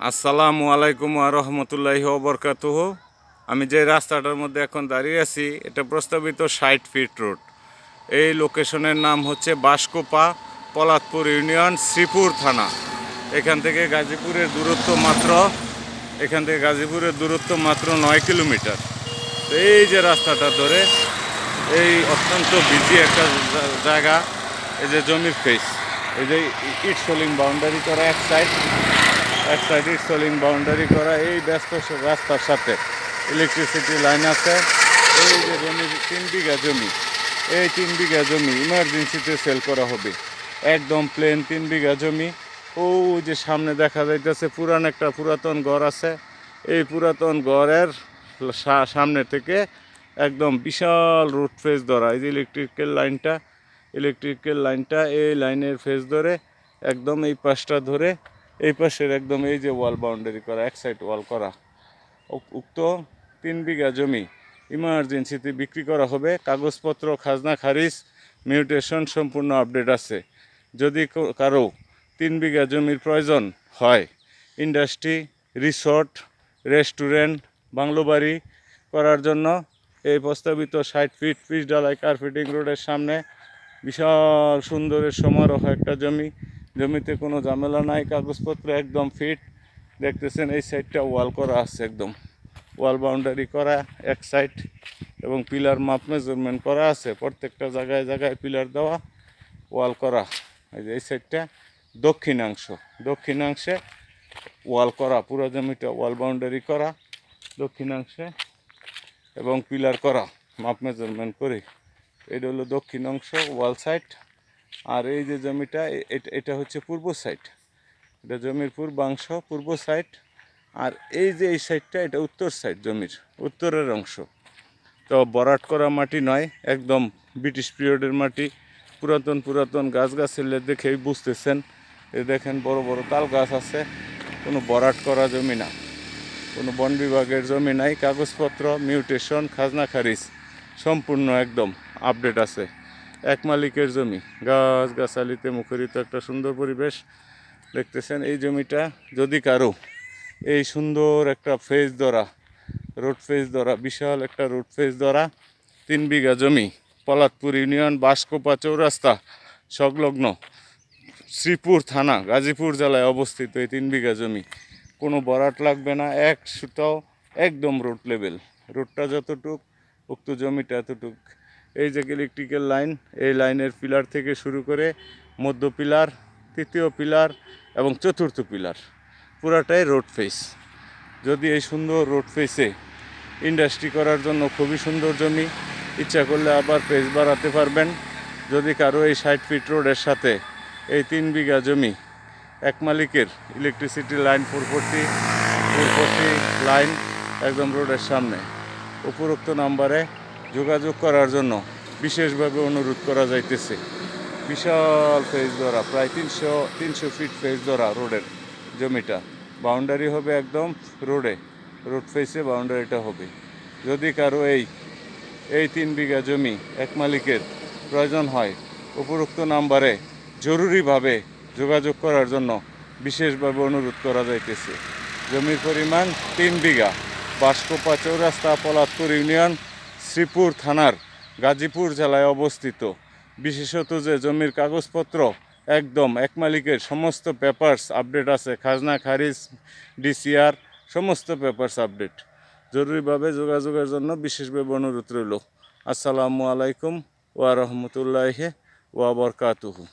আসসালামু আলাইকুম ওয়া রাহমাতুল্লাহি ওয়া বারাকাতুহু। আমি যে রাস্তাটার মধ্যে এখন দাঁড়িয়ে আছি এটা প্রস্তাবিত ৬০ ফিট রোড। এই লোকেশনের নাম হচ্ছে বাঁশকোপা, পলাতপুর ইউনিয়ন, শ্রীপুর থানা। এখান থেকে গাজীপুরের দূরত্ব মাত্র ৯ কিলোমিটার। তো এই যে রাস্তাটা ধরে এই অত্যন্ত বিজি একটা জায়গা, এই যে জমির ফেস, এই যে ইট সোলিং বাউন্ডারি করা এক সাইড ইট সোলিং বাউন্ডারি করা, এই ব্যস্ত রাস্তার সাথে ইলেকট্রিসিটি লাইন আছে। এই যে জমি ৩ বিঘা জমি, এই ৩ বিঘা জমি ইমার্জেন্সিতে সেল করা হবে। একদম প্লেন ৩ বিঘা জমি। ও যে সামনে দেখা যাইতেছে পুরাতন ঘর আছে। এই পুরাতন ঘরের সামনে থেকে একদম বিশাল রোড ফেস ধরা, এই যে ইলেকট্রিক্যাল লাইনটা এই লাইনের ফেস ধরে একদম এই পাশটা ধরে এই পাশের একদম এই যে ওয়াল বাউন্ডারি করা, এক সাইড ওয়াল করা। উক্ত ৩ বিঘা জমি ইমার্জেন্সিতে বিক্রি করা হবে। কাগজপত্র, খাজনা খারিজ, মিউটেশন সম্পূর্ণ আপডেট আছে। যদি কারো ৩ বিঘা জমির প্রয়োজন হয়, ইন্ডাস্ট্রি, রিসর্ট, রেস্টুরেন্ট, বাংলো বাড়ি করার জন্য এই প্রস্তাবিত ৬০ ফিট পিচ ঢালাই কার্পেটিং রোডের সামনে বিশাল সুন্দরের সমারোহ একটা জমি। জমিতে কোনো ঝামেলা নাই, কাগজপত্র একদম ফিট। দেখতেছেন এই সাইডটা ওয়াল করা আছে, একদম ওয়াল বাউন্ডারি করা এক সাইড, এবং পিলার মাপ মেজারমেন্ট করা আছে। প্রত্যেকটা জায়গায় পিলার দেওয়া, ওয়াল করা। এই সাইডটা দক্ষিণাংশে ওয়াল করা, পুরো জমিটা ওয়াল বাউন্ডারি করা দক্ষিণাংশে, এবং পিলার করা মাপ মেজারমেন্ট করে। এটা হলো দক্ষিণ অংশ, ওয়াল সাইড। আর এই যে জমিটা এটা হচ্ছে পূর্ব সাইড, এটা জমির পূর্ব সাইড। আর এই যে এই সাইডটা এটা উত্তর সাইড, জমির উত্তরের অংশ। তো ভরাট করা মাটি নয়, একদম ব্রিটিশ পিরিয়ডের মাটি। পুরাতন গাছগাছালি দেখেই বুঝতেছেন। এই দেখেন বড় বড় তাল গাছ আছে। কোনো ভরাট করা জমি না, কোনো বন বিভাগের জমি নাই। কাগজপত্র, মিউটেশন, খাজনা খারিজ সম্পূর্ণ একদম আপডেট আছে। এক মালিকের জমি, গাছগাছালিতে মুখরিত একটা সুন্দর পরিবেশ। দেখতেছেন এই জমিটা যদি কারো এই সুন্দর একটা রোড ফেস ধরা বিশাল একটা রোড ফেস ধরা ৩ বিঘা জমি, পলাতপুর ইউনিয়ন, বাঁশকোপা চৌরাস্তা সংলগ্ন, শ্রীপুর থানা, গাজীপুর জেলায় অবস্থিত এই ৩ বিঘা জমি। কোনো ভরাট লাগবে না, এক সুতাও, একদম রোড লেভেল। রোডটা যতটুক, উক্ত জমিটা এতটুক। এই যে ইলেকট্রিক্যাল লাইন, এই লাইনের পিলার থেকে শুরু করে মধ্য পিলার, তৃতীয় পিলার এবং চতুর্থ পিলার পুরাটাই রোড ফেস। যদি এই সুন্দর রোড ফেসে ইন্ডাস্ট্রি করার জন্য খুবই সুন্দর জমি, ইচ্ছা করলে আবার ফেস বাড়াতে পারবেন। যদি কারো এই ৬০ ফিট রোডের সাথে এই ৩ বিঘা জমি, এক মালিকের ইলেকট্রিসিটি লাইন 440 লাইন একদম রোডের সামনে, উপরোক্ত নাম্বারে যোগাযোগ করার জন্য বিশেষভাবে অনুরোধ করা যাইতেছে। বিশাল ফেস ধরা, প্রায় 300 ফিট ফেস ধরা রোডের জমিটা। বাউন্ডারি হবে একদম রোড ফেসে বাউন্ডারিটা হবে। যদি কারো এই ৩ বিঘা জমি এক মালিকের প্রয়োজন হয়, উপরোক্ত নাম্বারে জরুরিভাবে যোগাযোগ করার জন্য বিশেষভাবে অনুরোধ করা যাইতেছে। জমির পরিমাণ ৩ বিঘা, বাঁশকোপা চৌরাস্তা, পলাতপুর ইউনিয়ন, শ্রীপুর থানার, গাজীপুর জেলায় অবস্থিত। বিশেষত যে জমির কাগজপত্র একদম এক মালিকের, সমস্ত পেপারস আপডেট আছে, খাজনা খারিজ, ডিসিআর সমস্ত পেপারস আপডেট। জরুরিভাবে যোগাযোগের জন্য বিশেষভাবে অনুরোধ রইল। আসসালামু আলাইকুম ওয়া রাহমাতুল্লাহি ওয়া বারাকাতুহু।